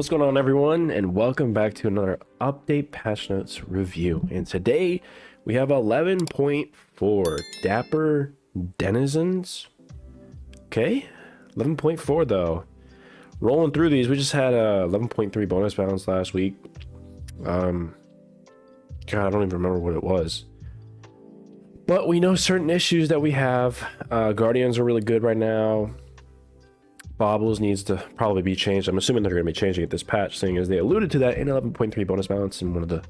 What's going on, everyone, and welcome back to another update patch notes review. And today we have 11.4 Dapper Denizens. Okay, 11.4 though. Rolling through these, we just had a 11.3 bonus balance last week. God, I don't even remember what it was. But we know certain issues that we have. Guardians are really good right now. Baubles needs to probably be changed. I'm assuming they're going to be changing it this patch, seeing as they alluded to that in 11.3 bonus balance in one of the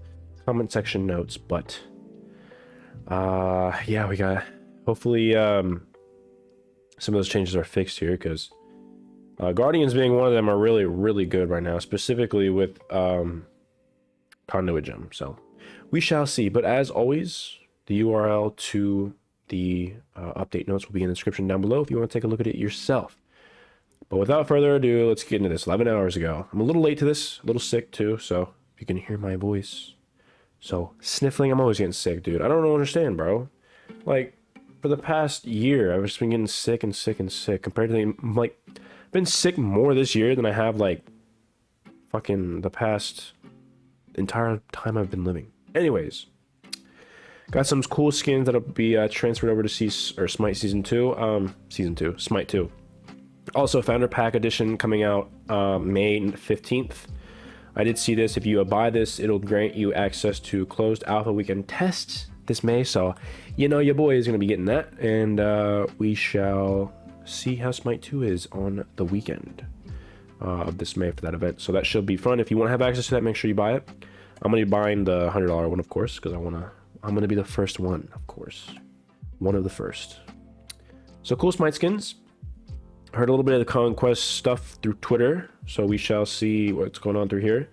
comment section notes. But yeah, we got hopefully some of those changes are fixed here, because Guardians being one of them are really good right now, specifically with Conduit Gem. So we shall see. But as always, the URL to the update notes will be in the description down below if you want to take a look at it yourself. But without further ado, let's get into this. 11 hours ago. I'm a little late to this, a little sick too, so if you can hear my voice. So, sniffling, I'm always getting sick, dude. I don't understand, bro. Like, for the past year, I've just been getting sick and sick and sick. Compared to I've been sick more this year than I have, like, fucking the past entire time I've been living. Anyways. Got some cool skins that'll be transferred over to Smite Season 2. Smite 2. Also, Founder Pack Edition coming out May 15th. I did see this. If you buy this, it'll grant you access to closed alpha weekend tests this May. So, you know, your boy is going to be getting that. And we shall see how Smite 2 is on the weekend of this May for that event. So that should be fun. If you want to have access to that, make sure you buy it. I'm going to be buying the $100 one, of course, because I'm going to be the first one, of course. One of the first. So, cool Smite skins. Heard a little bit of the Conquest stuff through Twitter, so we shall see what's going on through here.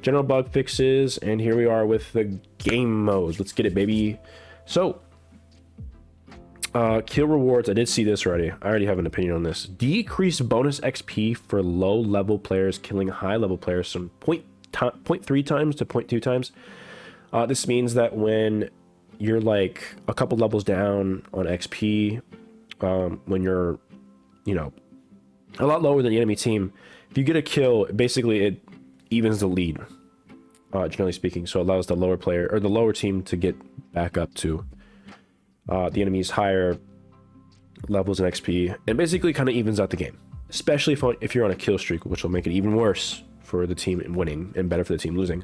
General bug fixes, and here we are with the game modes. Let's get it, baby. So, kill rewards. I did see this already. I already have an opinion on this. Decrease bonus XP for low-level players killing high-level players from 0.3 times to 0.2 times. This means that when you're like a couple levels down on XP, when you're a lot lower than the enemy team, if you get a kill, basically it evens the lead, generally speaking. So it allows the lower player or the lower team to get back up to the enemy's higher levels in XP, and basically kind of evens out the game, especially if you're on a kill streak, which will make it even worse for the team in winning and better for the team losing.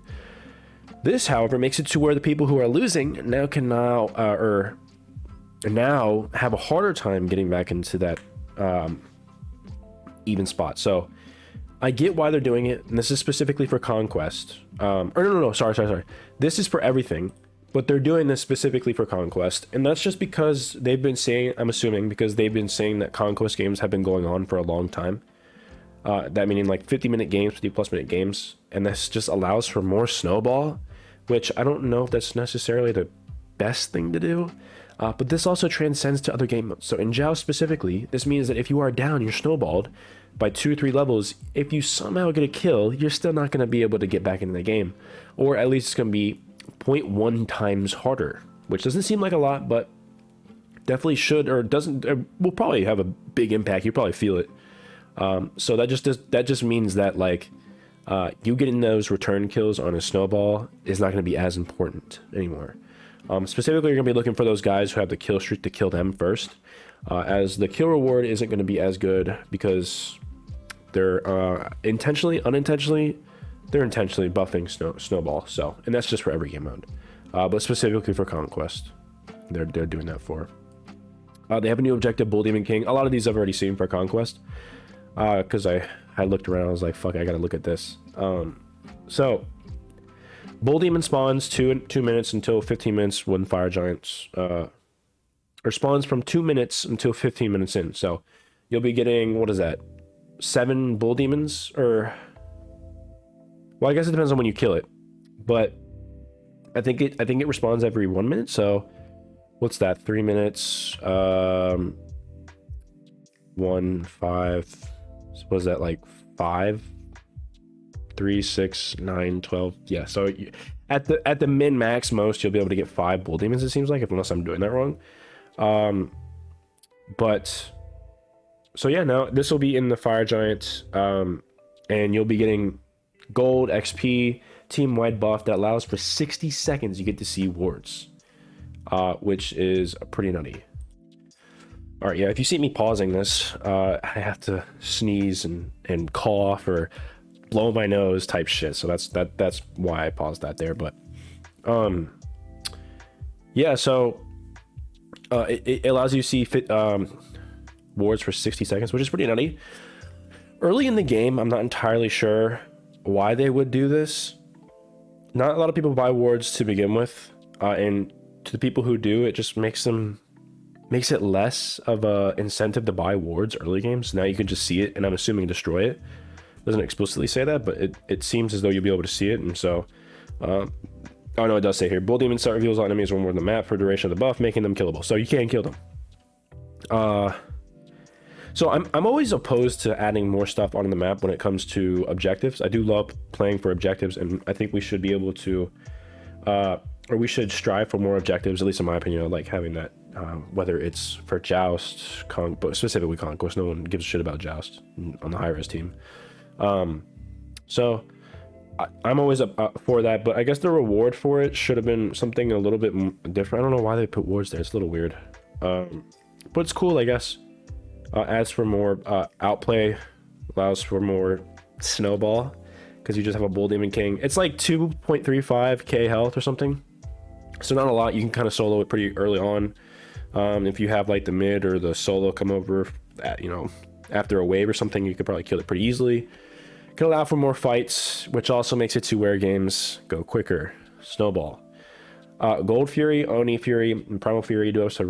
This, however, makes it to where the people who are losing now can now have a harder time getting back into that even spot. So I get why they're doing it, and this is specifically for Conquest. Sorry. This is for everything, but they're doing this specifically for Conquest, and that's just because they've been saying, I'm assuming, because they've been saying that Conquest games have been going on for a long time. That meaning like 50-minute games, 50+ minute games, and this just allows for more snowball, which I don't know if that's necessarily the best thing to do. But this also transcends to other game modes. So in Joust specifically, this means that if you are down, you're snowballed by 2 or 3 levels. If you somehow get a kill, you're still not going to be able to get back into the game. Or at least it's going to be 0.1 times harder, which doesn't seem like a lot, but definitely should, or doesn't, or will probably have a big impact. You probably feel it. So that just means that, like, you getting those return kills on a snowball is not going to be as important anymore. Specifically, you're going to be looking for those guys who have the kill streak to kill them first, as the kill reward isn't going to be as good because they're unintentionally buffing snowball. So, and that's just for every game mode, but specifically for Conquest, they're doing that for. They have a new objective, Bull Demon King. A lot of these I've already seen for Conquest, because I looked around. I was like, fuck, I got to look at this. So. Bull Demon spawns 2 minutes until 15 minutes when Fire Giants, or spawns from 2 minutes until 15 minutes in. So you'll be getting, what is that, 7 Bull Demons? Or, well, I guess it depends on when you kill it, but I think it respawns every 1 minute. So what's that, 3 minutes, 1, 5, what is that, like 5? 3, 6, 9, 12. Yeah, so at the min max most you'll be able to get 5 Bull Demons, it seems like, unless I'm doing that wrong. But so yeah, now this will be in the Fire Giant, and you'll be getting gold, XP, team-wide buff that allows for 60 seconds you get to see wards, which is pretty nutty. All right, yeah, if you see me pausing this, I have to sneeze and cough or blow my nose type shit. So that's why I paused that there. But yeah, so it allows you to see wards for 60 seconds, which is pretty nutty. Early in the game, I'm not entirely sure why they would do this. Not a lot of people buy wards to begin with, and to the people who do, it just makes it less of a incentive to buy wards early games. Now you can just see it, and I'm assuming destroy it. Doesn't explicitly say that, but it seems as though you'll be able to see it. And so oh no, it does say here, Bull Demon start reveals all enemies when more on the map for duration of the buff, making them killable, so you can kill them. So I'm always opposed to adding more stuff on the map when it comes to objectives. I do love playing for objectives, and I think we should be able to or we should strive for more objectives, at least in my opinion. I like having that, whether it's for Joust, but specifically Conquest. No one gives a shit about Joust on the Hirez team. So I'm always for that, but I guess the reward for it should have been something a little bit different. I don't know why they put wards there. It's a little weird, but it's cool, I guess. Adds for more outplay, allows for more snowball, because you just have a Bull Demon King. It's like 2.35k health or something, so not a lot. You can kind of solo it pretty early on. If you have like the mid or the solo come over at, after a wave or something, you could probably kill it pretty easily. Can allow for more fights, which also makes it to where games go quicker. Snowball. Gold Fury, Oni Fury, and Primal Fury do also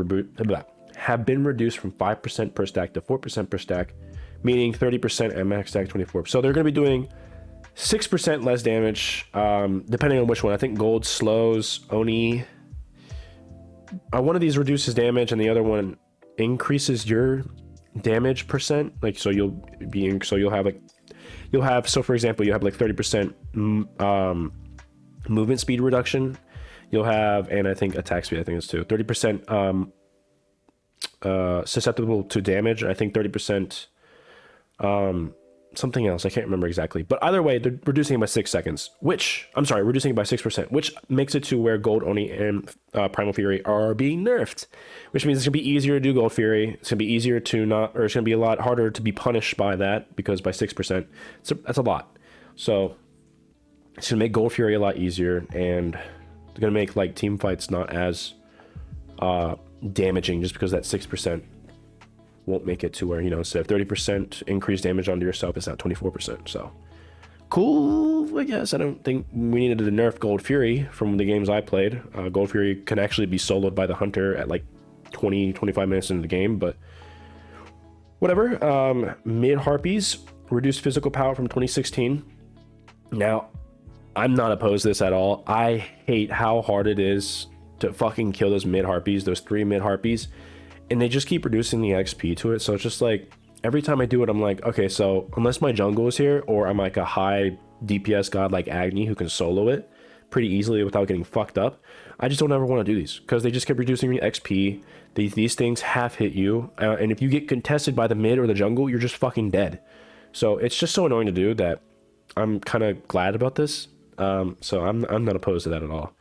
have been reduced from 5% per stack to 4% per stack, meaning 30% and max stack 24. So they're going to be doing 6% less damage, depending on which one. I think Gold slows, Oni. One of these reduces damage, and the other one increases your damage percent. Like, so you'll have so for example, you have like 30% movement speed reduction. You'll have, and I think attack speed, I think it's too 30% susceptible to damage, and I think 30% something else, I can't remember exactly, but either way they're reducing it by 6 seconds, reducing it by 6%, which makes it to where Gold, Oni, and Primal Fury are being nerfed, which means it's gonna be easier to do Gold Fury. It's gonna be easier to not, or it's gonna be a lot harder to be punished by that, because by 6%, that's a lot. So it's gonna make Gold Fury a lot easier, and it's gonna make like team fights not as damaging, just because that 6% won't make it to where, instead of 30% increased damage onto yourself, it's not 24%. So cool, I guess. I don't think we needed to nerf Gold Fury from the games I played. Gold Fury can actually be soloed by the Hunter at like 20-25 minutes into the game, but whatever. Mid Harpies reduced physical power from 2016. Now, I'm not opposed to this at all. I hate how hard it is to fucking kill those mid Harpies, those 3 mid Harpies, and they just keep reducing the XP to it. So it's just like, every time I do it, I'm like, okay, so unless my jungle is here, or I'm like a high DPS god like Agni who can solo it pretty easily without getting fucked up, I just don't ever want to do these, because they just keep reducing the XP. These things half hit you, and if you get contested by the mid or the jungle, you're just fucking dead. So it's just so annoying to do that I'm kind of glad about this. So I'm not opposed to that at all.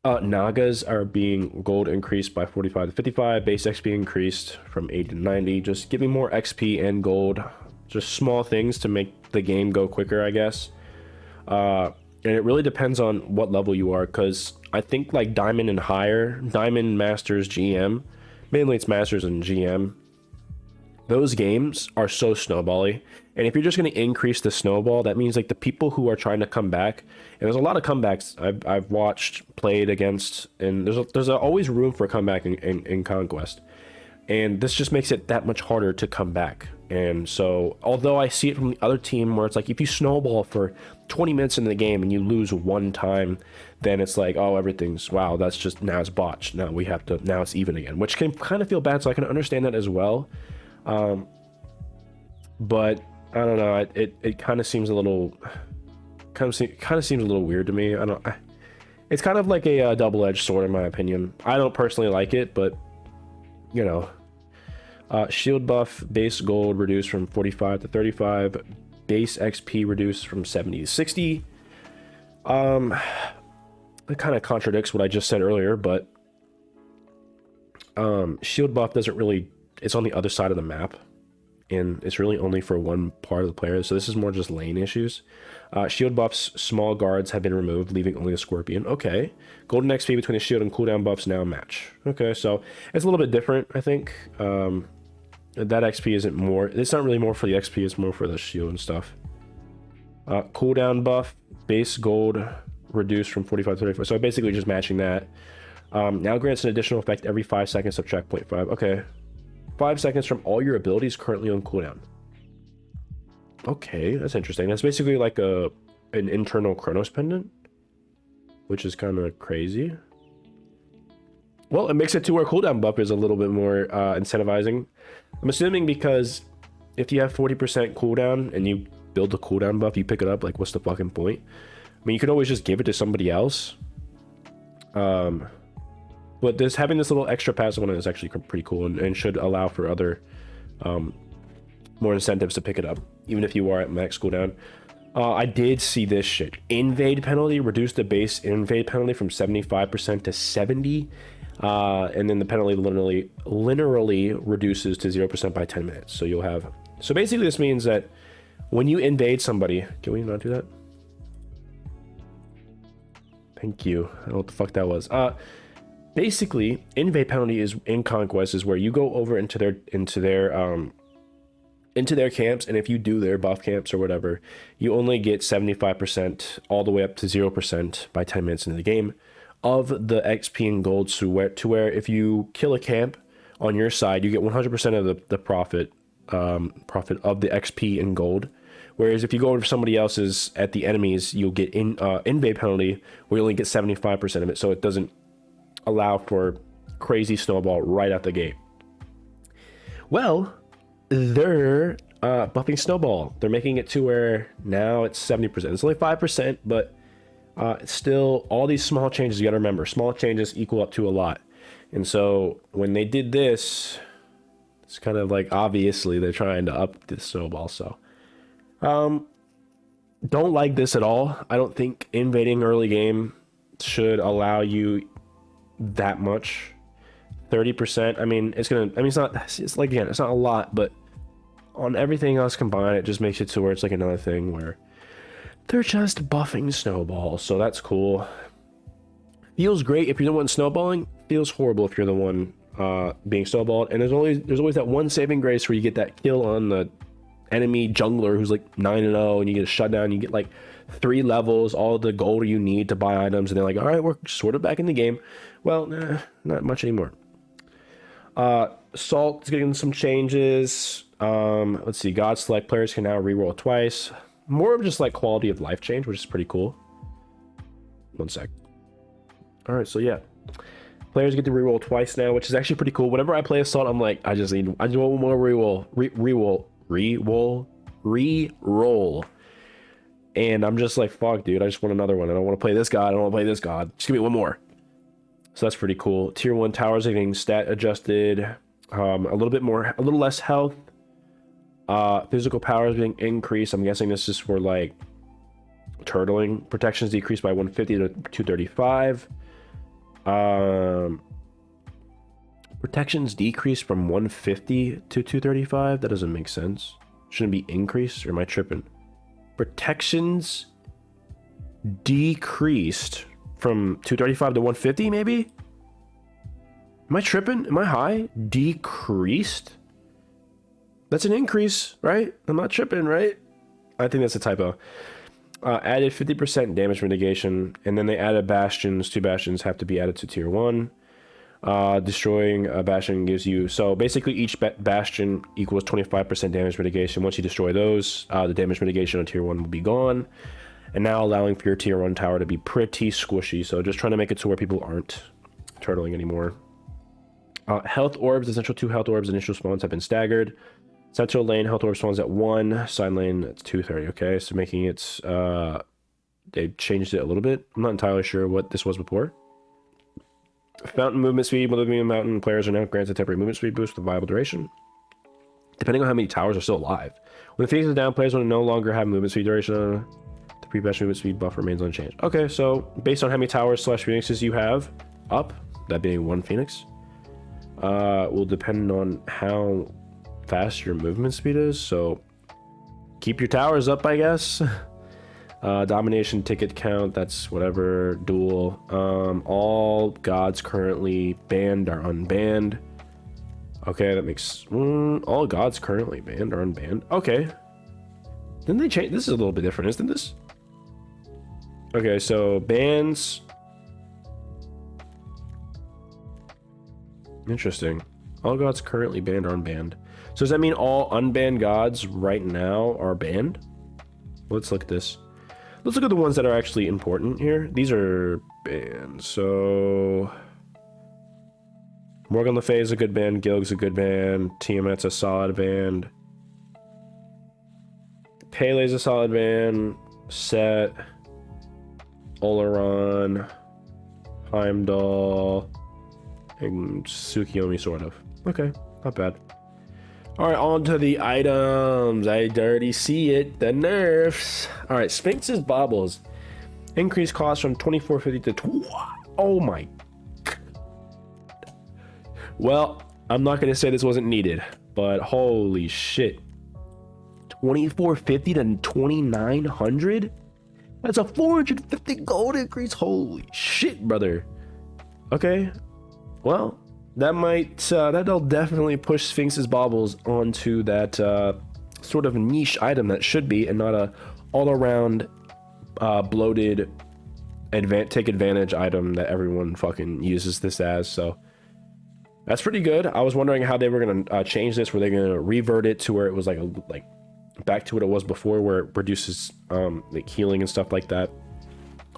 Nagas are being gold increased by 45 to 55, base XP increased from 80 to 90, just giving more XP and gold, just small things to make the game go quicker, I guess. And it really depends on what level you are, because I think like Diamond and higher, Diamond, Masters, GM, mainly it's Masters and GM, those games are so snowbally, and if you're just going to increase the snowball, that means like the people who are trying to come back, and there's a lot of comebacks I've watched, played against, and there's always room for a comeback in Conquest, and this just makes it that much harder to come back. And so, although I see it from the other team where it's like, if you snowball for 20 minutes in the game and you lose one time, then it's like, oh, everything's, wow, that's just, now it's botched, now it's even again, which can kind of feel bad. So I can understand that as well. But I don't know, it kind of seems a little weird to me. It's kind of like a double-edged sword in my opinion. I don't personally like it, but shield buff base gold reduced from 45 to 35, base XP reduced from 70 to 60. It kind of contradicts what I just said earlier, but shield buff doesn't really, it's on the other side of the map, and it's really only for one part of the player, so this is more just lane issues. Shield buffs, small guards have been removed, leaving only the Scorpion. Okay. Golden XP between the shield and cooldown buffs now match. Okay, so it's a little bit different, I think. That XP isn't more, it's not really more for the XP, it's more for the shield and stuff. Cooldown buff, base gold reduced from 45 to 35, so basically just matching that. Now grants an additional effect every 5 seconds, subtract 0.5. Okay. 5 seconds from all your abilities currently on cooldown. Okay, that's interesting. That's basically like an internal Chronos pendant, which is kind of crazy. Well, it makes it to where cooldown buff is a little bit more incentivizing. I'm assuming because if you have 40% cooldown and you build the cooldown buff, you pick it up, like what's the fucking point? I mean, you could always just give it to somebody else. But having this little extra passive one is actually pretty cool and should allow for other more incentives to pick it up, even if you are at max cooldown. I did see this shit. Invade Penalty, reduce the base invade penalty from 75% to 70. And then the penalty linearly reduces to 0% by 10 minutes. So you'll have... So basically this means that when you invade somebody... Can we not do that? Thank you. I don't know what the fuck that was. Basically, invade penalty is in Conquest is where you go over into their camps, and if you do their buff camps or whatever, you only get 75% all the way up to 0% by 10 minutes into the game of the XP and gold, to where if you kill a camp on your side, you get 100% of the profit of the XP and gold. Whereas if you go over to somebody else's at the enemies, you'll get invade penalty, where you only get 75% of it, so it doesn't allow for crazy snowball right out the gate. Well, they're buffing snowball. They're making it to where now it's 70%. It's only 5%, but it's still all these small changes. You got to remember, small changes equal up to a lot. And so when they did this, it's kind of like obviously they're trying to up the snowball. So don't like this at all. I don't think invading early game should allow you that much. 30%. I mean, it's not, it's like, again, it's not a lot, but on everything else combined, it just makes it to where it's like another thing where they're just buffing snowball. So that's cool. Feels great if you're the one snowballing. Feels horrible if you're the one being snowballed. And there's always that one saving grace where you get that kill on the enemy jungler who's like 9-0, and you get a shutdown. You get like 3 levels, all the gold you need to buy items, and they're like, all right, we're sort of back in the game. Well, nah, not much anymore. Salt is getting some changes. Let's see, God Select players can now reroll twice. More of just like quality of life change, which is pretty cool. One sec. All right, so yeah, players get to reroll twice now, which is actually pretty cool. Whenever I play Assault, I'm like, I just want one more reroll. And I'm just like, fuck, dude, I just want another one. I don't want to play this god. I don't want to play this god. Just give me one more. So that's pretty cool. Tier 1 towers are getting stat adjusted. A little less health. Physical power is being increased. I'm guessing this is for like turtling. Protections decreased by 150 to 235. Protections decreased from 150 to 235. That doesn't make sense. Shouldn't be increased, or am I tripping? Protections decreased from 235 to 150, maybe? Am I tripping? Am I high? Decreased? That's an increase, right? I'm not tripping, right? I think that's a typo. Added 50% damage mitigation, and then they added bastions. 2 bastions have to be added to tier 1. Destroying a bastion gives you... So basically each bastion equals 25% damage mitigation. Once you destroy those, the damage mitigation on tier 1 will be gone. And now allowing for your tier 1 tower to be pretty squishy. So just trying to make it to where people aren't turtling anymore. Health orbs, essential 2 health orbs, initial spawns have been staggered. Central lane health orb spawns at 1. Side lane at 230. Okay, so making it... they changed it a little bit. I'm not entirely sure what this was before. Fountain movement speed. When living in a mountain, players are now granted temporary movement speed boost with viable duration. depending on how many towers are still alive. When the Phoenix is down, players will no longer have movement speed duration. The pre-patch movement speed buff remains unchanged. Okay, so based on how many towers / Phoenixes you have up, that being 1 Phoenix, will depend on how fast your movement speed is. So keep your towers up, I guess. Domination ticket count, that's whatever. Duel. All gods currently banned are unbanned. Okay, that makes all gods currently banned are unbanned. Okay, didn't they change? This is a little bit different, isn't this? Okay, so bans. Interesting. All gods currently banned are unbanned. So does that mean all unbanned gods right now are banned? Let's look at this. Let's look at the ones that are actually important here. These are banned. So Morgan Le Fay is a good band. Gilg's a good band. Tiamat's a solid band. Pele's a solid band. Set. Oleron. Heimdoll. And Tsukiyomi, sort of. Okay, not bad. Alright, on to the items. I already see it. The nerfs. Alright, Sphinx's Baubles. Increased cost from 2450 to... Oh my... Well, I'm not going to say this wasn't needed, but holy shit. 2450 to 2900? That's a 450 gold increase. Holy shit, brother. Okay. Well, that might that'll definitely push Sphinx's Baubles onto that sort of niche item that should be, and not a all-around bloated take advantage item that everyone fucking uses this as. So that's pretty good. I was wondering how they were gonna change this. Were they gonna revert it to where it was like back to what it was before, where it produces like healing and stuff like that,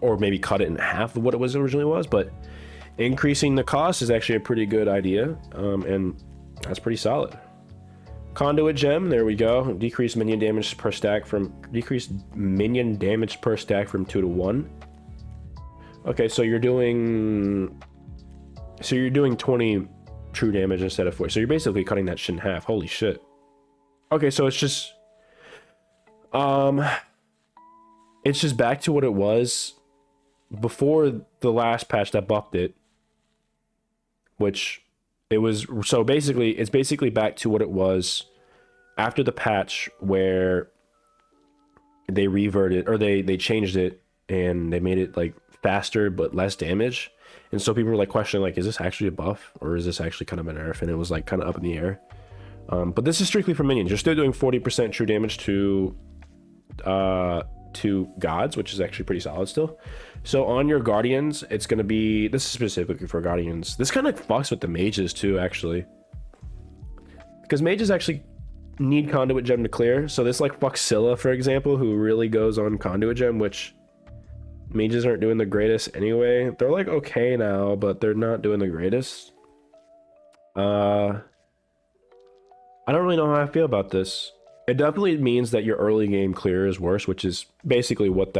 or maybe cut it in half of what it was originally was? But increasing the cost is actually a pretty good idea, and that's pretty solid. Conduit Gem, there we go. Decreased minion damage per stack from 2 to 1. Okay, so you're doing 20 true damage instead of 4. So you're basically cutting that shit in half. Holy shit. Okay, so it's just back to what it was before the last patch that buffed it, which it was. So basically it's basically back to what it was after the patch where they reverted, or they changed it and they made it like faster but less damage. And so people were like questioning, like, is this actually a buff or is this actually kind of a nerf? And it was like kind of up in the air. But this is strictly for minions. You're still doing 40% true damage to gods, which is actually pretty solid still. So on your guardians, it's going to be, this is specifically for guardians. This kind of fucks with the mages too, actually, because mages actually need Conduit Gem to clear. So this like fucks Scylla, for example, who really goes on Conduit Gem, which mages aren't doing the greatest anyway. They're like okay now, but they're not doing the greatest. I don't really know how I feel about this. It definitely means that your early game clear is worse, which is basically what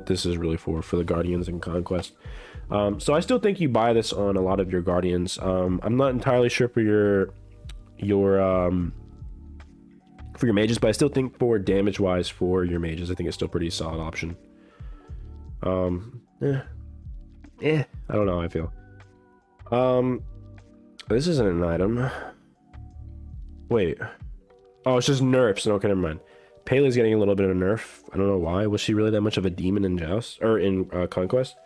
this is really for the Guardians and Conquest. So I still think you buy this on a lot of your Guardians. I'm not entirely sure for your mages, but I still think for damage wise for your mages, I think it's still a pretty solid option. I don't know how I feel. This isn't an item. Wait. Oh, it's just nerfs. Okay, never mind. Pele's getting a little bit of a nerf. I don't know why. Was she really that much of a demon in Joust? Or in Conquest?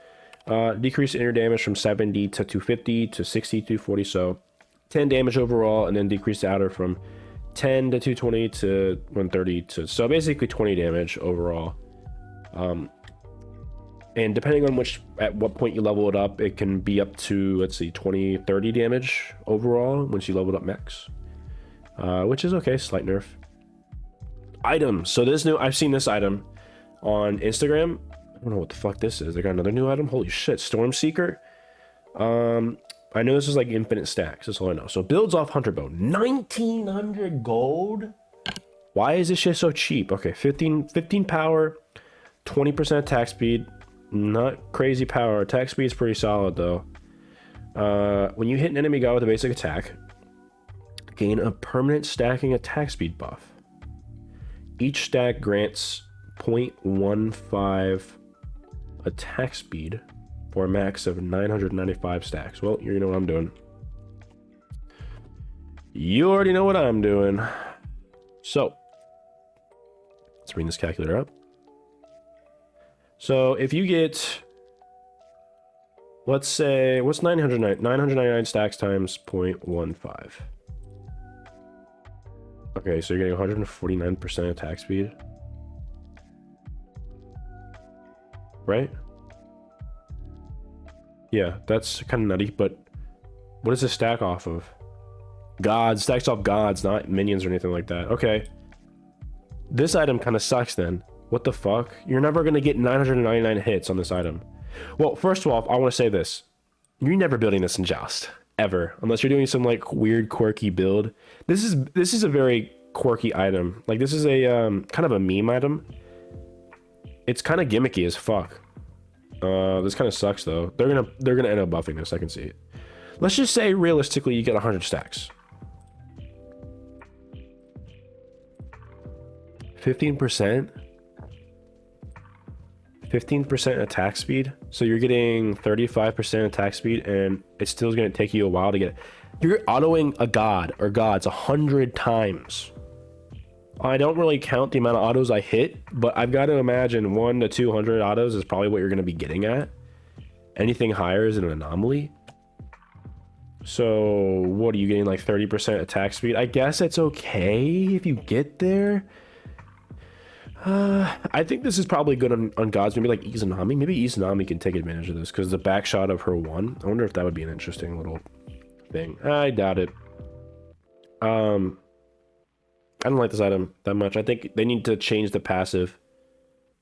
Decrease inner damage from 70 to 250 to 60 to 240. So 10 damage overall, and then decrease the outer from 10 to 220 to 130 to... So basically 20 damage overall. And depending on at what point you level it up, it can be up to, let's see, 20, 30 damage overall once you level it up max. Which is okay, slight nerf. Items. So this I've seen this item on Instagram. I don't know what the fuck this is. They got another new item. Holy shit, Storm Seeker. I know this is like infinite stacks. That's all I know. So builds off Hunter Bow. 1900 gold. Why is this shit so cheap? Okay, 15 power, 20% attack speed. Not crazy power. Attack speed is pretty solid though. When you hit an enemy god with a basic attack, Gain a permanent stacking attack speed buff. Each stack grants 0.15 attack speed for a max of 995 stacks. Well, you know what I'm doing. You already know what I'm doing. So, let's bring this calculator up. So, if you get, let's say, what's 999 stacks times 0.15? Okay, so you're getting 149% attack speed. Right? Yeah, that's kind of nutty, but what is this stack off of? Gods, stacks off gods, not minions or anything like that. Okay. This item kind of sucks then. What the fuck? You're never going to get 999 hits on this item. Well, first of all, I want to say this. You're never building this in Joust. Ever. Unless you're doing some like weird quirky build. This is a very quirky item. Like this is a kind of a meme item. It's kind of gimmicky as fuck. This kind of sucks though. They're gonna end up buffing this. I can see it. Let's just say realistically you get 100 stacks. 15%? 15% attack speed. So you're getting 35% attack speed and it's still going to take you a while to get it. You're autoing a god or gods 100 times. I don't really count the amount of autos I hit, but I've got to imagine 1 to 200 autos is probably what you're going to be getting at. Anything higher is an anomaly. So what are you getting, like 30% attack speed? I guess it's okay if you get there. I think this is probably good on gods. Maybe like Isanami. Maybe Isanami can take advantage of this because the back shot of her one. I wonder if that would be an interesting little thing. I doubt it. I don't like this item that much. I think they need to change the passive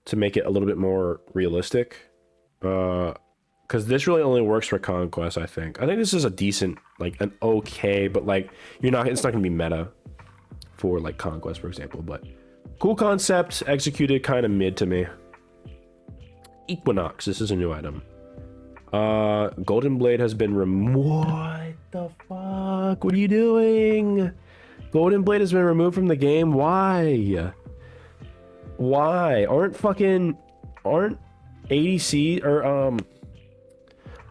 to make it a little bit more realistic. Because this really only works for Conquest, I think. I think this is a decent, like an okay, but like it's not gonna be meta for like Conquest, for example, but cool concept, executed kind of mid to me. Equinox, this is a new item. Golden Blade has been what the fuck? What are you doing? Golden Blade has been removed from the game. Why? Why? Aren't ADC or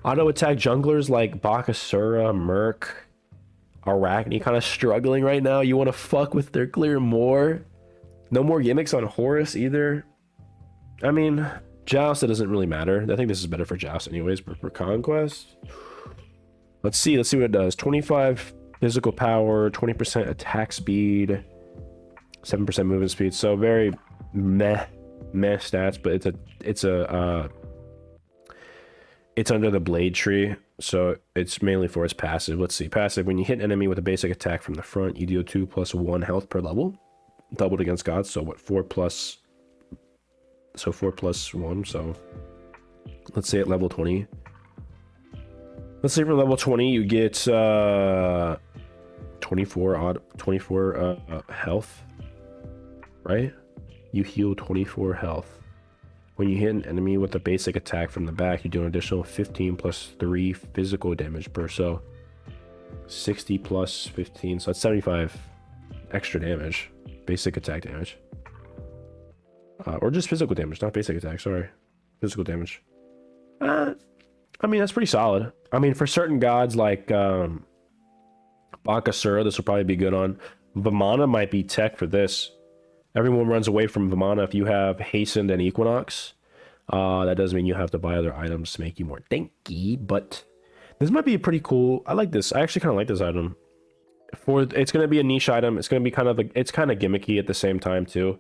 auto attack junglers like Bakasura, Merc, Arachne kind of struggling right now? You want to fuck with their clear more? No more gimmicks on Horus either. I mean, Joust, it doesn't really matter. I think this is better for Joust anyways, but for Conquest, let's see what it does. 25 physical power, 20% attack speed, 7% movement speed. So very meh stats, but it's under the blade tree, so it's mainly for its passive. Let's see, passive. When you hit an enemy with a basic attack from the front, you deal 2 + 1 health per level. Doubled against gods, so what, 4 plus 1, so let's say at level 20. Let's say for level 20 you get 24 health, right? You heal 24 health. When you hit an enemy with a basic attack from the back, you do an additional 15 + 3 physical damage per, so 60 + 15, so that's 75 extra damage. Basic attack damage. Or just physical damage, not basic attack, sorry. Physical damage. I mean, that's pretty solid. I mean, for certain gods like Bakasura, this will probably be good on. Vimana might be tech for this. Everyone runs away from Vimana if you have Hastened and Equinox. That does mean you have to buy other items to make you more tanky, but this might be a pretty cool. I like this. I actually kind of like this item. It's going to be a niche item. It's going to be it's kind of gimmicky at the same time too.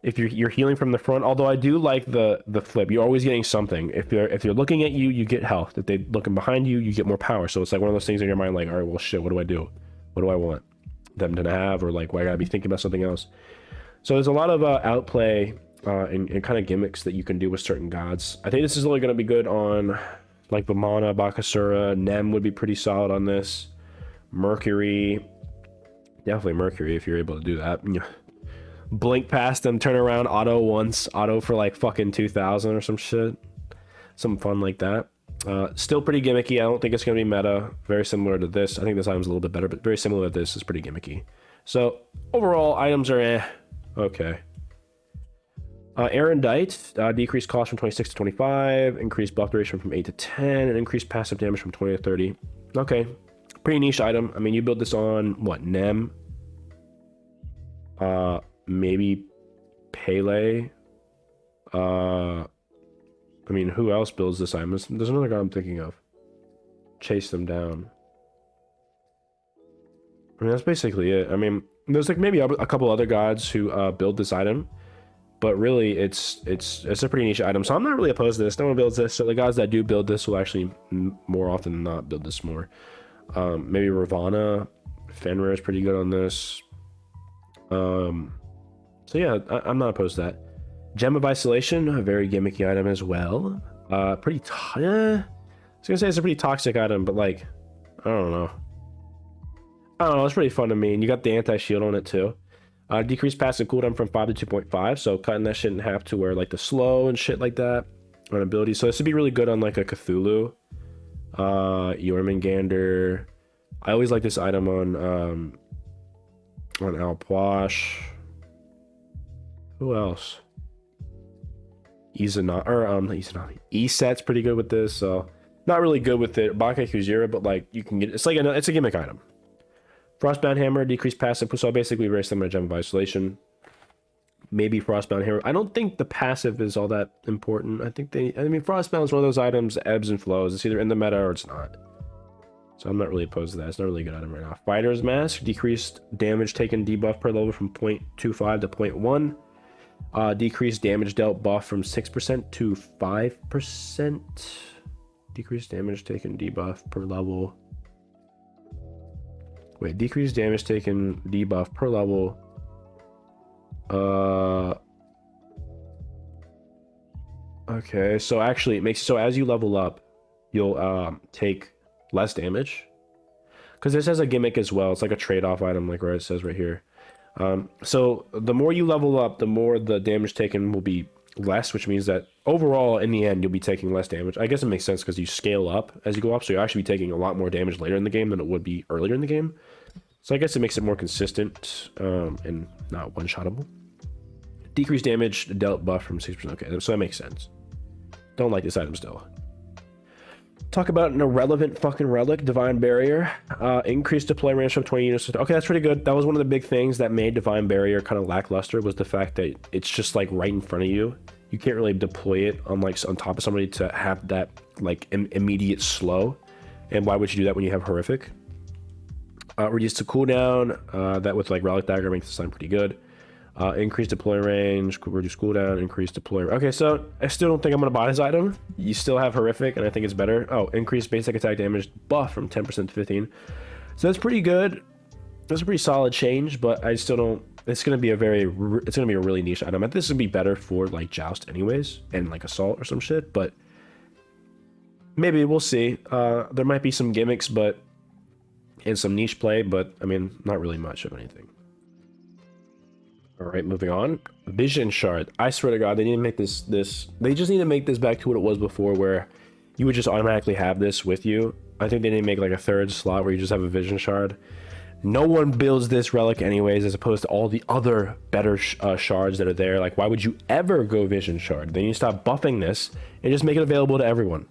If you're healing from the front, although I do like the flip. You're always getting something. If they're looking at you, you get health. If they're looking behind you, you get more power. So it's like one of those things in your mind, like, all right, well, shit, what do I do? What do I want them to have, or like, why I gotta be thinking about something else? So there's a lot of outplay and kind of gimmicks that you can do with certain gods. I think this is only going to be good on like Vimana, Bakasura. Nem would be pretty solid on this. Mercury, definitely Mercury if you're able to do that. Blink past them, turn around, auto once, auto for like fucking 2000 or some shit, some fun like that. Still pretty gimmicky. I don't think it's going to be meta. Very similar to this. I think this item's a little bit better, but very similar to this. Is pretty gimmicky. So overall, items are okay. Erendite, decreased cost from 26 to 25, increased buff duration from 8 to 10, and increased passive damage from 20 to 30. Okay, pretty niche item. I mean, you build this on, what, Nem? Maybe Pele? I mean, who else builds this item? There's another guy I'm thinking of. Chase them down. I mean, that's basically it. I mean, there's like maybe a couple other gods who build this item. But really, it's a pretty niche item, so I'm not really opposed to this. No one builds this, so the guys that do build this will actually more often than not build this more. Maybe Ravana, Fenrir is pretty good on this. So yeah, I'm not opposed to that. Gem of Isolation, a very gimmicky item as well. I was gonna say it's a pretty toxic item, but like, I don't know. It's pretty fun to me, and you got the anti-shield on it too. Decreased passive cooldown from 5 to 2.5, so cutting that shit in half to where like the slow and shit like that on ability. So this would be really good on like a Cthulhu, Jormungandr. I always like this item on Alpwash. Who else? Isanami, or not Isanami. Eset's pretty good with this, so not really good with it. Bake Kuzira, but like you can get it's like it's a gimmick item. Frostbound Hammer, decreased passive, so basically very similar to Gem of Isolation. Maybe Frostbound Hammer. I don't think the passive is all that important. I mean, Frostbound is one of those items that ebbs and flows. It's either in the meta or it's not. So I'm not really opposed to that. It's not really a good item right now. Fighter's Mask, decreased damage taken debuff per level from 0.25 to 0.1. Decreased damage dealt buff from 6% to 5%. Decreased damage taken debuff per level. Wait, decreased damage taken debuff per level. Okay, so actually it makes so as you level up, you'll take less damage. Because this has a gimmick as well. It's like a trade-off item, like where it says right here. So the more you level up, the more the damage taken will be less, which means that overall in the end you'll be taking less damage. I guess it makes sense because you scale up as you go up, so you'll actually be taking a lot more damage later in the game than it would be earlier in the game. So I guess it makes it more consistent and not one-shottable. Decreased damage dealt buff from 6%. Okay, so that makes sense. Don't like this item still. Talk about an irrelevant fucking relic, Divine Barrier. Increased deploy range from 20 units. Okay, that's pretty good. That was one of the big things that made Divine Barrier kind of lackluster, was the fact that it's just like right in front of you. You can't really deploy it on like on top of somebody to have that like immediate slow. And why would you do that when you have horrific? Reduce the cooldown. That with like Relic Dagger makes this time pretty good. Increase deploy range, reduce cooldown, increase deploy. Okay, so I still don't think I'm gonna buy this item. You still have horrific, and I think it's better. Oh, increase basic attack damage buff from 10% to 15. So that's pretty good. That's a pretty solid change, but I still don't. It's gonna be a really niche item. I think this would be better for like Joust anyways, and like Assault or some shit. But maybe we'll see. There might be some gimmicks, and some niche play, but I mean, not really much of anything. All right, moving on. Vision Shard. I swear to God, they need to make this. They just need to make this back to what it was before, where you would just automatically have this with you. I think they need to make like a third slot where you just have a Vision Shard. No one builds this relic anyways, as opposed to all the other better shards that are there. Like, why would you ever go Vision Shard? Then you stop buffing this and just make it available to everyone.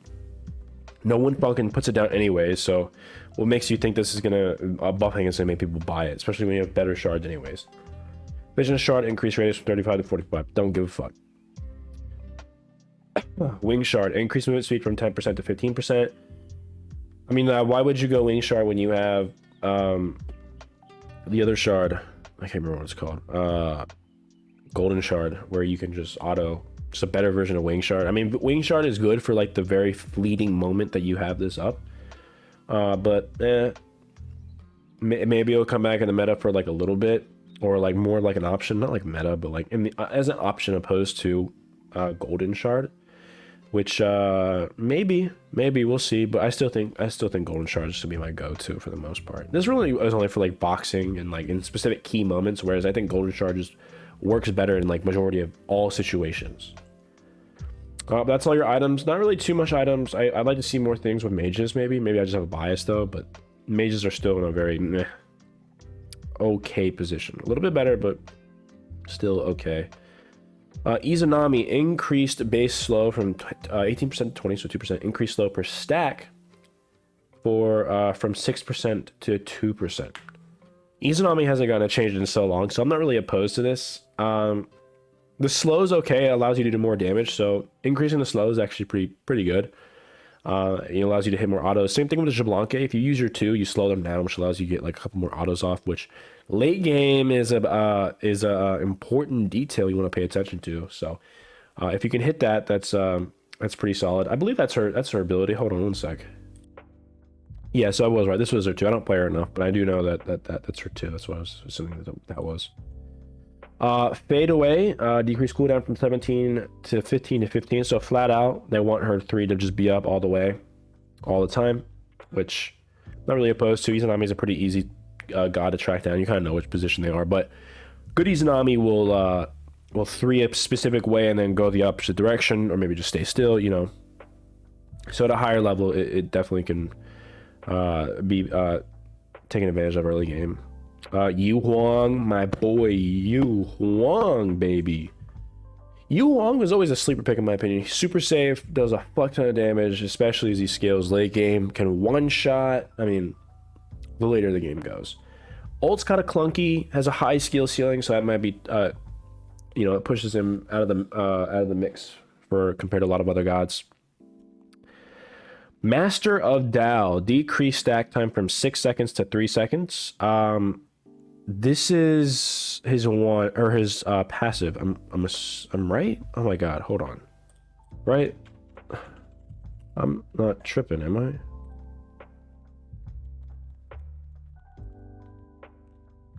No one fucking puts it down anyways, so what makes you think this is gonna buffing is gonna make people buy it, especially when you have better shards anyways. Vision Shard, increase radius from 35 to 45. Don't give a fuck. Wing Shard, increase movement speed from 10% to 15%. I mean, why would you go Wing Shard when you have the other shard? I can't remember what it's called. Golden Shard, where you can just auto. Just a better version of Wing Shard. I mean, Wing Shard is good for like the very fleeting moment that you have this up. But maybe it'll come back in the meta for like a little bit. Or like more like an option, not like meta, but like in the as an option opposed to Golden Shard, which maybe we'll see. But I still think Golden Shard should be my go-to for the most part. This really is only for like boxing and like in specific key moments, whereas I think Golden Shard just works better in like majority of all situations. That's all your items. Not really too much items. I'd like to see more things with mages, maybe. Maybe I just have a bias, though, but mages are still in a very meh, okay position. A little bit better, but still okay. Isanami increased base slow from 18% to 20, so 2%. Increased slow per stack for from 6% to 2%. Izanami hasn't gotten a change in so long, so I'm not really opposed to this. The slow is okay. It allows you to do more damage, so increasing the slow is actually pretty good. It allows you to hit more autos. Same thing with the Jablonke. If you use your 2, you slow them down, which allows you to get like a couple more autos off, which late game is a important detail you want to pay attention to. So if you can hit that, that's pretty solid. I believe that's her ability. Hold on one sec. Yeah, so I was right. This was her 2. I don't play her enough, but I do know that's her 2. That's what I was assuming that was. Fade away, decrease cooldown from 17 to 15 to 15. So flat out, they want her 3 to just be up all the way, all the time, which I'm not really opposed to. Izanami is a pretty easy god to track down. You kind of know which position they are, but good Izanami will 3 a specific way and then go the opposite direction, or maybe just stay still, you know. So at a higher level, it definitely can be taken advantage of early game. Yuong, my boy, Yuong, baby. Yuong was always a sleeper pick in my opinion. He's super safe, does a fuck ton of damage, especially as he scales late game, can one-shot. I mean, the later the game goes. Ult's kind of clunky, has a high skill ceiling, so that might be, you know, it pushes him out of the mix for compared to a lot of other gods. Master of Dao, decreased stack time from 6 seconds to 3 seconds. This is his one or his passive. I'm right? Oh my god, hold on. Right? I'm not tripping, am I?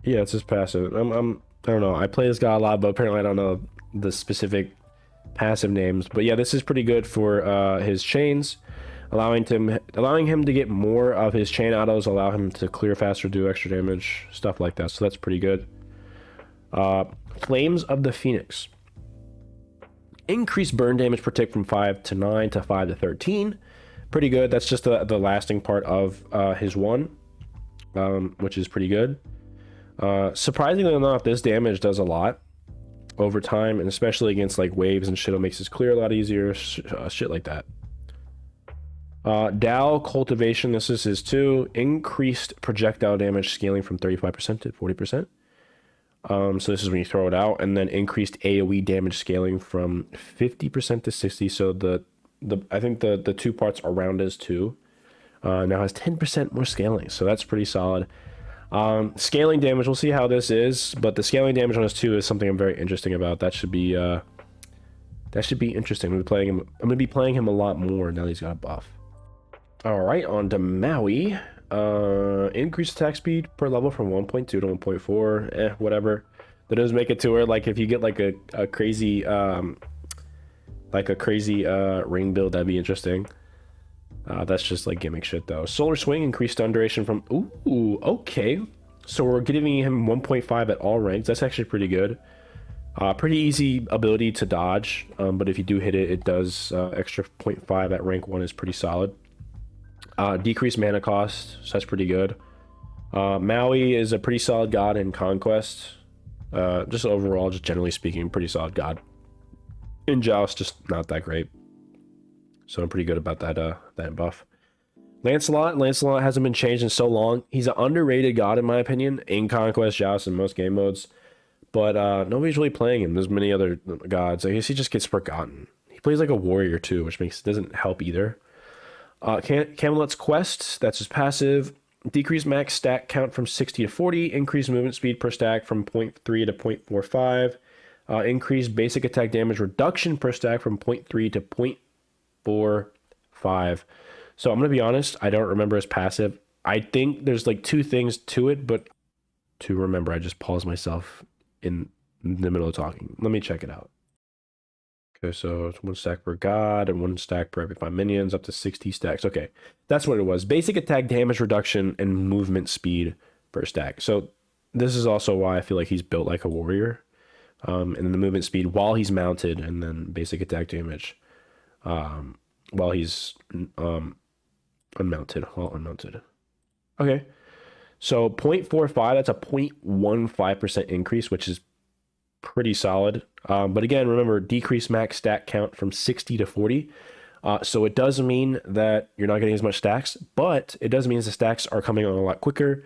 Yeah, it's his passive. I don't know. I play this guy a lot, but apparently I don't know the specific passive names. But yeah, this is pretty good for his chains. Allowing him to get more of his chain autos, allow him to clear faster, do extra damage, stuff like that. So that's pretty good. Flames of the Phoenix. Increased burn damage per tick from 5 to 9 to 5 to 13. Pretty good. That's just the lasting part of his one, which is pretty good. Surprisingly enough, this damage does a lot over time, and especially against like waves and shit, it makes his clear a lot easier, shit like that. Dao Cultivation, this is his 2. Increased projectile damage scaling from 35% to 40%. So this is when you throw it out, and then increased AoE damage scaling from 50% to 60%. So I think the 2 parts around his 2 now has 10% more scaling, so that's pretty solid. Scaling damage, we'll see how this is, but the scaling damage on his 2 is something I'm very interesting about. That should be interesting. I'm gonna be playing him a lot more now that he's got a buff. All right, on to Maui. Increased attack speed per level from 1.2 to 1.4. Whatever. That does make it to where, like, if you get like a crazy ring build, that'd be interesting. That's just like gimmick shit though. Solar Swing, increased stun duration from, ooh, okay. So we're giving him 1.5 at all ranks. That's actually pretty good. Pretty easy ability to dodge, but if you do hit it, it does extra 0.5 at rank 1 is pretty solid. Decreased mana cost, so that's pretty good. Maui is a pretty solid god in Conquest. Just overall, just generally speaking, pretty solid god. In Joust, just not that great. So I'm pretty good about that buff. Lancelot hasn't been changed in so long. He's an underrated god in my opinion in Conquest, Joust, and most game modes. But nobody's really playing him. There's many other gods. I guess he just gets forgotten. He plays like a warrior too, which doesn't help either. Camelot's Quest, that's his passive. Decreased max stack count from 60 to 40. Increased movement speed per stack from 0.3 to 0.45. Increased basic attack damage reduction per stack from 0.3 to 0.45. So I'm going to be honest, I don't remember his passive. I think there's like 2 things to it, but to remember, I just paused myself in the middle of talking. Let me check it out. Okay, so it's 1 stack per god and 1 stack per every 5 minions, up to 60 stacks. Okay, that's what it was. Basic attack damage reduction and movement speed per stack. So this is also why I feel like he's built like a warrior. And then the movement speed while he's mounted, and then basic attack damage while he's unmounted. While unmounted. Okay. So 0.45, that's a 0.15% increase, which is pretty solid. But again, remember, decrease max stack count from 60 to 40. So it does mean that you're not getting as much stacks, but it does mean the stacks are coming on a lot quicker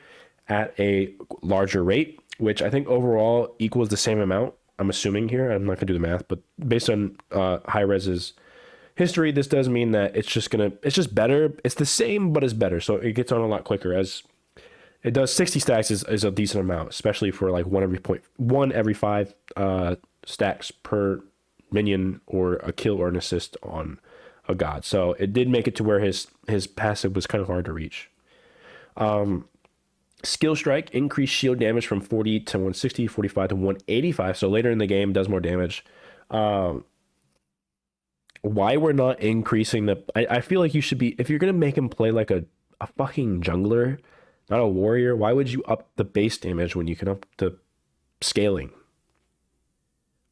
at a larger rate, which I think overall equals the same amount. I'm assuming here. I'm not gonna do the math, but based on Hirez's history, this does mean that it's just better. It's the same, but it's better. So it gets on a lot quicker. As it does 60 stacks is a decent amount, especially for like one every 5 stacks per minion or a kill or an assist on a god. So it did make it to where his passive was kind of hard to reach. Skill strike, increased shield damage from 40 to 160, 45 to 185. So later in the game does more damage. Why we're not increasing the... I feel like you should be... If you're going to make him play like a fucking jungler, not a warrior, why would you up the base damage when you can up the scaling?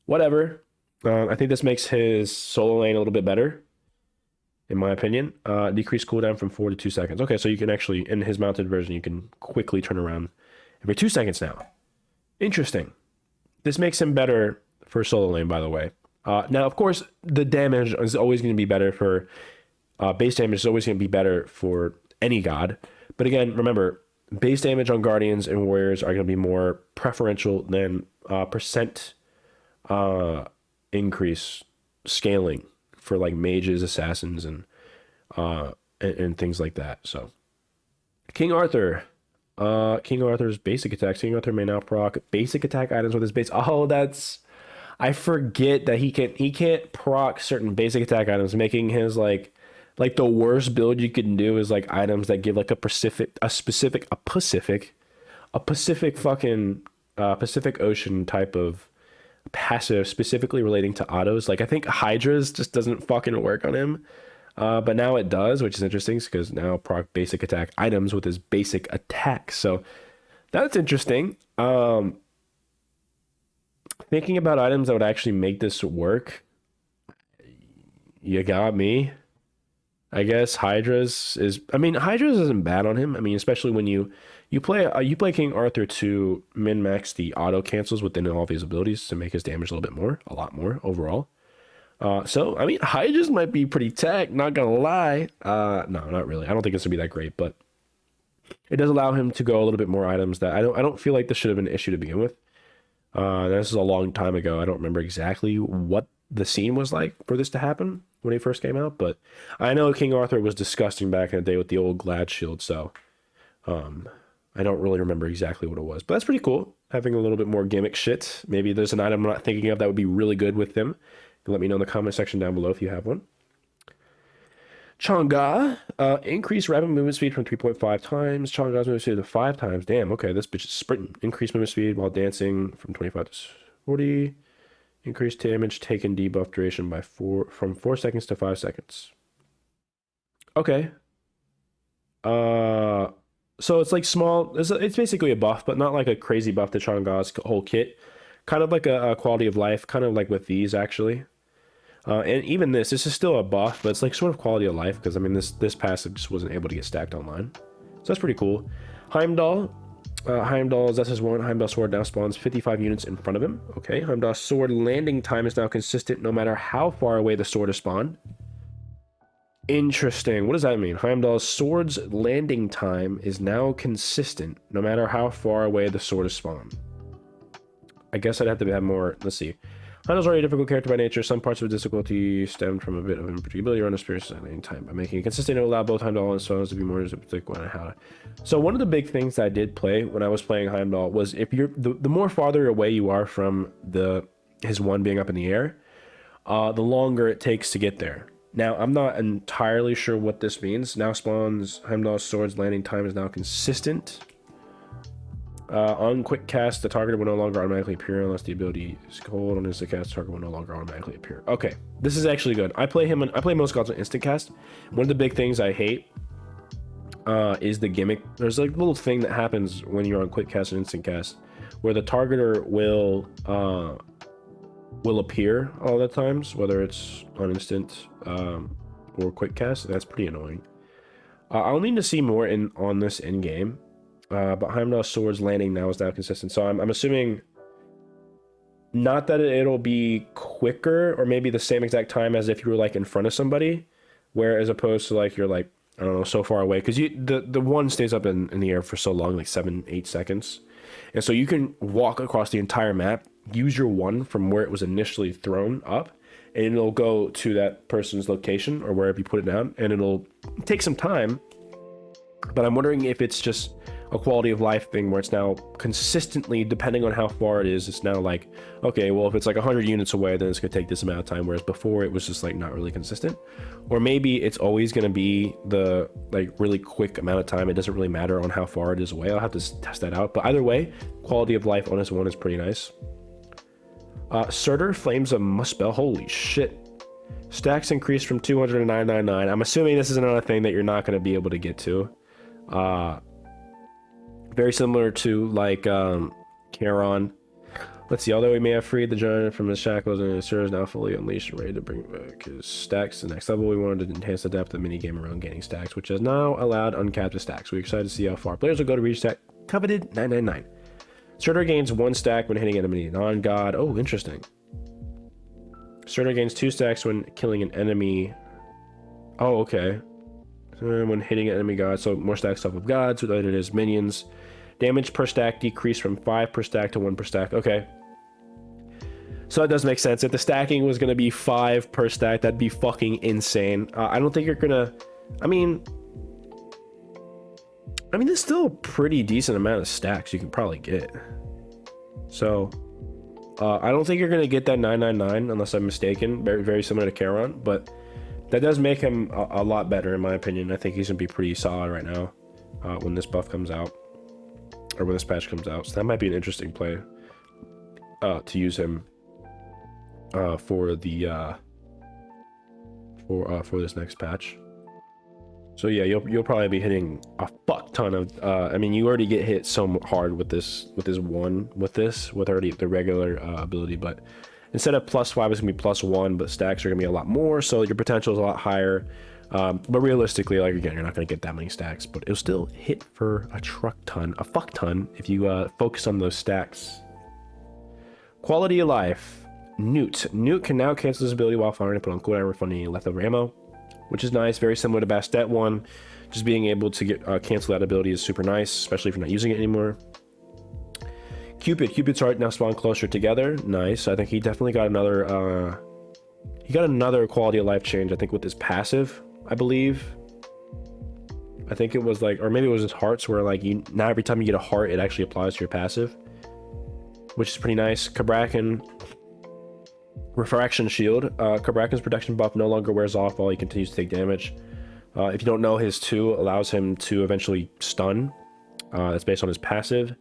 Whatever. I think this makes his solo lane a little bit better, in my opinion. Decrease cooldown from 4 to 2 seconds. Okay, so you can actually, in his mounted version, you can quickly turn around every 2 seconds now. Interesting. This makes him better for solo lane, by the way. Now, of course, the damage is always going to be better for... base damage is always going to be better for any god. But again, remember, base damage on Guardians and Warriors are going to be more preferential than percent increase scaling for like mages, assassins, and things like that. So King Arthur. King Arthur's basic attacks. King Arthur may now proc basic attack items with his base. Oh, that's... I forget that he can't proc certain basic attack items, making his like the worst build you can do is like items that give like a Pacific fucking Pacific Ocean type of passive specifically relating to autos. Like I think Hydra's just doesn't fucking work on him. But now it does, which is interesting because now proc basic attack items with his basic attack. So that's interesting. Thinking about items that would actually make this work, you got me. I guess Hydra's isn't bad on him. I mean, especially when you play King Arthur to min-max the auto cancels within all of his abilities to make his damage a lot more overall. So I mean, Hydra's might be pretty tech, not gonna lie. No, not really. I don't think it's gonna be that great, but it does allow him to go a little bit more items that I don't feel like this should have been an issue to begin with. This is a long time ago. I don't remember exactly what the scene was like for this to happen when he first came out, but I know King Arthur was disgusting back in the day with the old Glad Shield, so I don't really remember exactly what it was, but that's pretty cool, having a little bit more gimmick shit. Maybe there's an item I'm not thinking of that would be really good with him. Let me know in the comment section down below if you have one. Chonggo, increase rapid movement speed from 3.5 times. Chonggo's movement speed to 5 times. Damn, okay, this bitch is sprinting. Increase movement speed while dancing from 25 to 40. Increase damage taken debuff duration by from 4 seconds to 5 seconds. Okay. So it's like small. It's basically a buff, but not like a crazy buff to Chonggo's whole kit. Kind of like a quality of life, kind of like with these actually. And even this is still a buff, but it's like sort of quality of life because I mean this passive just wasn't able to get stacked online. So that's pretty cool. Heimdoll. Heimdoll's SS1. Heimdall sword now spawns 55 units in front of him. Okay, Heimdall's sword landing time is now consistent no matter how far away the sword is spawned. Interesting. What does that mean? Heimdall's sword's landing time is now consistent no matter how far away the sword is spawned. I guess I'd have to have more. Let's see. Heimdall's already a difficult character by nature. Some parts of the difficulty stemmed from a bit of unpredictability around experience at any time. By making it consistent, it will allow both Heimdall and Stones to be more specific on how to. So one of the big things I did play when I was playing Heimdall was if you're the more farther away you are from his one being up in the air, the longer it takes to get there. Now I'm not entirely sure what this means. Now spawns Heimdall's sword's landing time is now consistent. On quick cast, the target will no longer automatically appear unless the ability is cold. On instant cast, the target will no longer automatically appear. Okay, this is actually good. I play most gods on instant cast. One of the big things I hate is the gimmick. There's like a little thing that happens when you're on quick cast and instant cast, where the targeter will will appear all the times, whether it's on instant or quick cast. That's pretty annoying. I'll need to see more on this in game. But Heimdoll Sword's landing now is now consistent. So I'm assuming not that it'll be quicker or maybe the same exact time as if you were like in front of somebody, where as opposed to like you're like, I don't know, so far away, because the one stays up in the air for so long, like 7-8 seconds, and so you can walk across the entire map, use your one from where it was initially thrown up, and it'll go to that person's location or wherever you put it down, and it'll take some time. But I'm wondering if it's just a quality of life thing where it's now consistently, depending on how far it is, it's now like, okay, well, if it's like 100 units away, then it's gonna take this amount of time, whereas before it was just like not really consistent. Or maybe it's always gonna be the like really quick amount of time. It doesn't really matter on how far it is away. I'll have to test that out, but either way, quality of life on this one is pretty nice. Serter, Flames of Muspel, holy shit. Stacks increased from 200 to 999. I'm assuming this is another thing that you're not going to be able to get to. Very similar to like Charon. Let's see, although we may have freed the giant from his shackles and his Serter is now fully unleashed and ready to bring back his stacks to the next level, we wanted to enhance the depth of the minigame around gaining stacks, which has now allowed uncapped stacks. We're excited to see how far players will go to reach stack coveted 999. Serter gains 1 stack when hitting enemy non-god. Oh, interesting. Serter gains 2 stacks when killing an enemy. Oh, okay. When hitting an enemy god, so more stacks off of gods related to his minions. Damage per stack decreased from 5 per stack to 1 per stack. Okay. So that does make sense. If the stacking was going to be 5 per stack, that'd be fucking insane. I don't think you're going to... I mean, there's still a pretty decent amount of stacks you can probably get. So, I don't think you're going to get that 999 unless I'm mistaken. Very, very similar to Charon, but that does make him a lot better in my opinion. I think he's going to be pretty solid right now when this buff comes out, or when this patch comes out. So that might be an interesting play to use him for the for this next patch. So yeah, you'll probably be hitting a fuck ton of. I mean, you already get hit so hard with this already the regular ability, but instead of +5, it's gonna be +1, but stacks are gonna be a lot more, so your potential is a lot higher. But realistically, like again, you're not gonna get that many stacks, but it'll still hit for a fuck ton if you focus on those stacks. Quality of life. Newt can now cancel his ability while firing and put on cooldown, refunding any leftover ammo, which is nice. Very similar to Bastet 1. Just being able to get cancel that ability is super nice, especially if you're not using it anymore. Cupid's heart now spawn closer together. Nice. I think he definitely got another quality of life change, I think, with his passive, I believe. I think it was like, or maybe it was his hearts, where like now every time you get a heart, it actually applies to your passive, which is pretty nice. Cabrakan, Refraction Shield. Cabrakan's protection buff no longer wears off while he continues to take damage. If you don't know, his 2 allows him to eventually stun. That's based on his passive,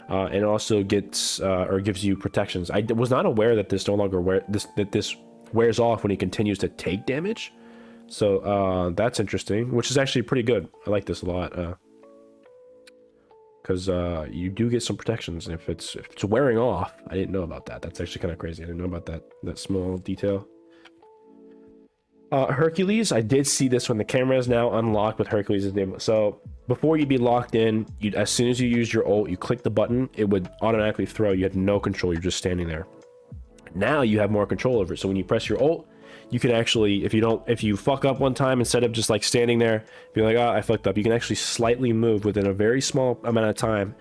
and also gets or gives you protections. I was not aware that this no longer this wears off when he continues to take damage. So that's interesting, which is actually pretty good. I like this a lot. Because you do get some protections, and if it's wearing off, I didn't know about that. That's actually kind of crazy. I didn't know about that small detail. Hercules, I did see this when the camera is now unlocked with Hercules' name. So before you'd be locked in, as soon as you used your ult, you click the button, it would automatically throw. You had no control. You're just standing there. Now you have more control over it. So when you press your ult, you can actually, if you fuck up one time, instead of just like standing there, be like, oh, I fucked up, you can actually slightly move within a very small amount of time,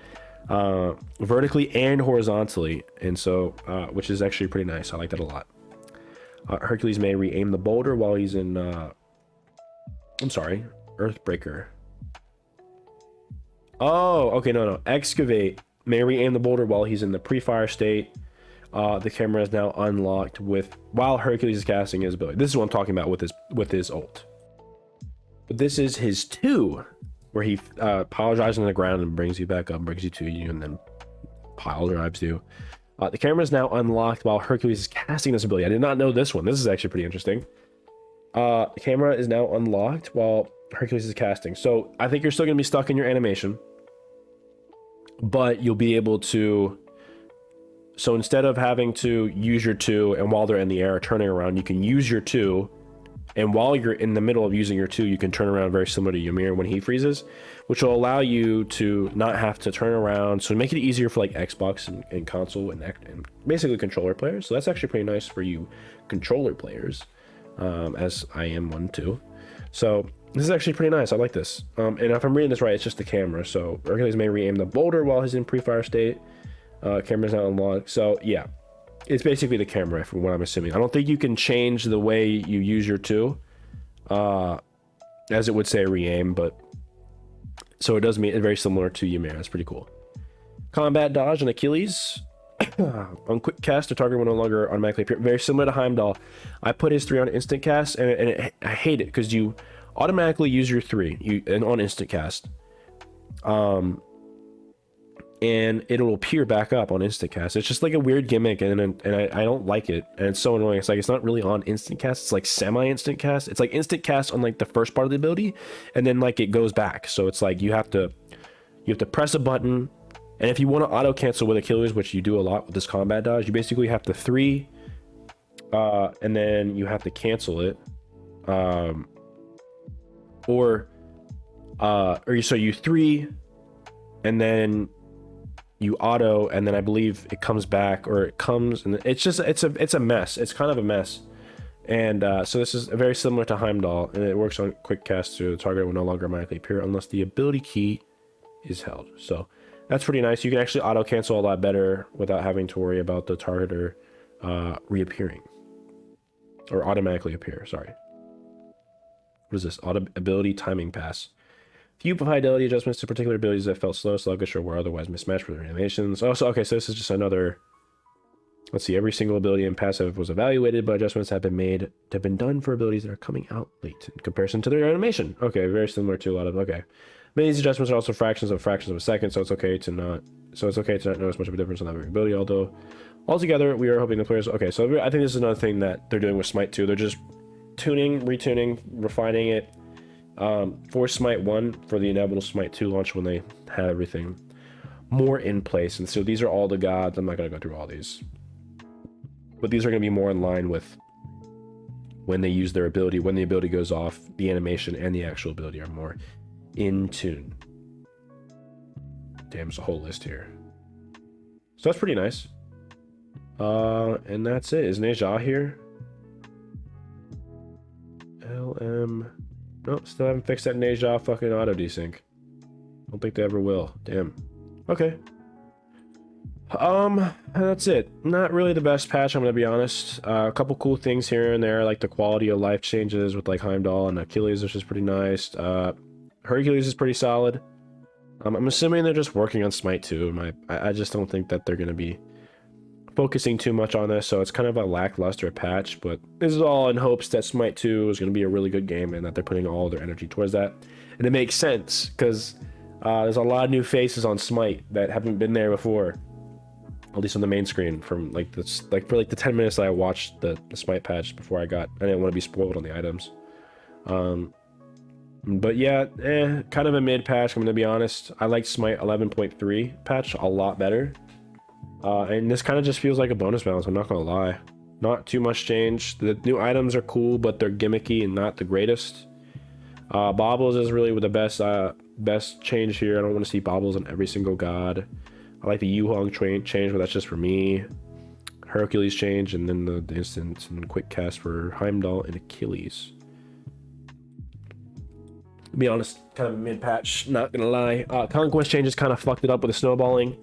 vertically and horizontally. And so, which is actually pretty nice. I like that a lot. Hercules may re-aim the boulder while he's in, Earthbreaker. Oh, okay, no. Excavate may re-aim the boulder while he's in the pre-fire state. The camera is now unlocked while Hercules is casting his ability. This is what I'm talking about with his ult. But this is his 2, where he pile drives on the ground and brings you back up, brings you to you, and then pile drives you. The camera is now unlocked while Hercules is casting this ability. I did not know this one. This is actually pretty interesting. The camera is now unlocked while Hercules is casting. So I think you're still going to be stuck in your animation, but you'll be able to So instead of having to use your 2 and while they're in the air turning around, you can use your 2, and while you're in the middle of using your 2, you can turn around, very similar to Ymir when he freezes, which will allow you to not have to turn around. So make it easier for like Xbox and console and basically controller players. So that's actually pretty nice for you controller players, as I am one too. So this is actually pretty nice. I like this. And if I'm reading this right, it's just the camera. So Hercules may re-aim the boulder while he's in pre-fire state. Camera's not unlocked. So yeah, it's basically the camera from what I'm assuming. I don't think you can change the way you use your 2, as it would say re-aim, but so it does mean it's very similar to Ymir. That's pretty cool. Combat dodge and Achilles. On quick cast, the target will no longer automatically appear. Very similar to Heimdoll. I put his 3 on instant cast, and I hate it because you automatically use your 3 on instant cast. And it'll appear back up on instant cast. It's just like a weird gimmick, and I don't like it, and it's so annoying. It's like it's not really on instant cast. It's like semi-instant cast. It's like instant cast on like the first part of the ability, and then like it goes back. So it's like you have to press a button, and if you want to auto cancel with Achilles, which you do a lot with this combat dodge, you basically have to 3, and then you have to cancel it, or so you 3, and then you auto, and then I believe it comes back, or it comes, and it's just it's a mess. It's kind of a mess. And so this is very similar to Heimdoll, and it works on quick cast too. The target will no longer automatically appear unless the ability key is held. So that's pretty nice. You can actually auto cancel a lot better without having to worry about the targeter reappearing, or automatically appear. Sorry. What is this? Auto ability timing pass. Few fidelity adjustments to particular abilities that felt slow, sluggish, or were otherwise mismatched with their animations. Oh, so okay, so this is just another. Let's see. Every single ability and passive was evaluated, but adjustments have been done for abilities that are coming out late in comparison to their animation. Okay, very similar to a lot of. Okay, many of these adjustments are also fractions of a second, so it's okay to not. So it's okay to not notice much of a difference on that ability. Although, altogether, we are hoping the players. Okay, so I think this is another thing that they're doing with Smite 2. They're just tuning, retuning, refining it. For Smite 1, for the inevitable Smite 2 launch when they have everything more in place. And so these are all the gods. I'm not going to go through all these, but these are going to be more in line with when they use their ability, when the ability goes off, the animation and the actual ability are more in tune. Damn, there's a whole list here. So that's pretty nice. And that's it. Is Nagas here? LM... Nope, still haven't fixed that Nagas fucking auto desync. Don't think they ever will. Damn. Okay. That's it. Not really the best patch, I'm gonna be honest. A couple cool things here and there, like the quality of life changes with like Heimdoll and Achilles, which is pretty nice. Hercules is pretty solid. I'm assuming they're just working on Smite 2. I just don't think that they're gonna be focusing too much on this, so it's kind of a lackluster patch, but this is all in hopes that Smite 2 is going to be a really good game and that they're putting all their energy towards that. And it makes sense because there's a lot of new faces on Smite that haven't been there before, at least on the main screen, from like this, like for like the 10 minutes that I watched the Smite patch before I didn't want to be spoiled on the items. But yeah, kind of a mid patch, I'm going to be honest. I like Smite 11.3 patch a lot better. And this kind of just feels like a bonus balance, I'm not gonna lie. Not too much change. The new items are cool, but they're gimmicky and not the greatest. Baubles is really the best change here. I don't want to see baubles on every single god. I like the Yuong change, but that's just for me. Hercules change, and then the instant and quick cast for Heimdoll and Achilles. To be honest, kind of a mid-patch, not gonna lie. Conquest Changes kind of fucked it up with the snowballing.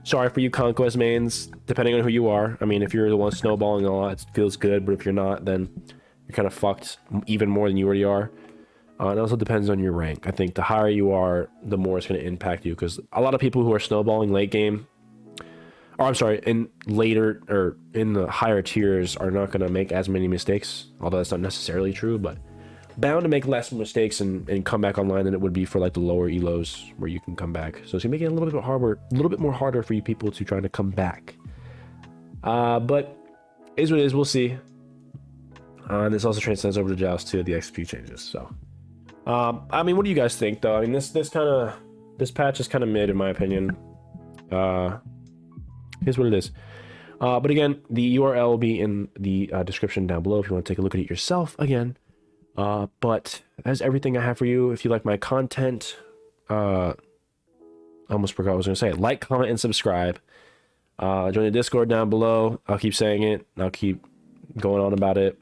Sorry for you Conquest mains, depending on who you are. I mean, if you're the one snowballing a lot, it feels good, but if you're not, then you're kind of fucked even more than you already are. It also depends on your rank. I think the higher you are, the more it's going to impact you, because a lot of people who are snowballing late game, or I'm sorry, in the higher tiers are not going to make as many mistakes, although that's not necessarily true, but bound to make less mistakes and come back online than it would be for like the lower elos where you can come back. So it's gonna make it a little bit more harder for you people to try to come back. But is what it is. We'll see. And this also transcends over to Joust too, the XP changes. So I mean, what do you guys think though? I mean, this patch is kind of mid in my opinion. Here's what it is. But again, the URL will be in the description down below if you want to take a look at it yourself again. But that's everything I have for you. If you like my content, I almost forgot what I was going to say. Like, comment, and subscribe. Join the Discord down below. I'll keep saying it. I'll keep going on about it.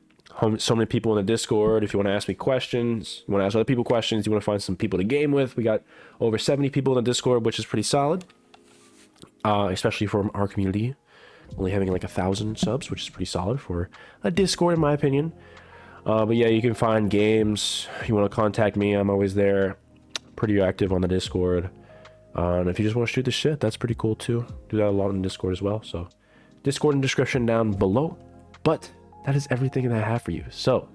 So many people in the Discord. If you want to ask me questions, you want to ask other people questions, you want to find some people to game with, we got over 70 people in the Discord, which is pretty solid. Especially for our community. Only having like 1,000 subs, which is pretty solid for a Discord, in my opinion. But yeah, you can find games. You want to contact me, I'm always there. Pretty active on the Discord. And if you just want to shoot the shit, that's pretty cool too. Do that a lot in Discord as well. So Discord in the description down below. But that is everything that I have for you. So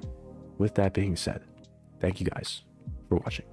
with that being said, thank you guys for watching.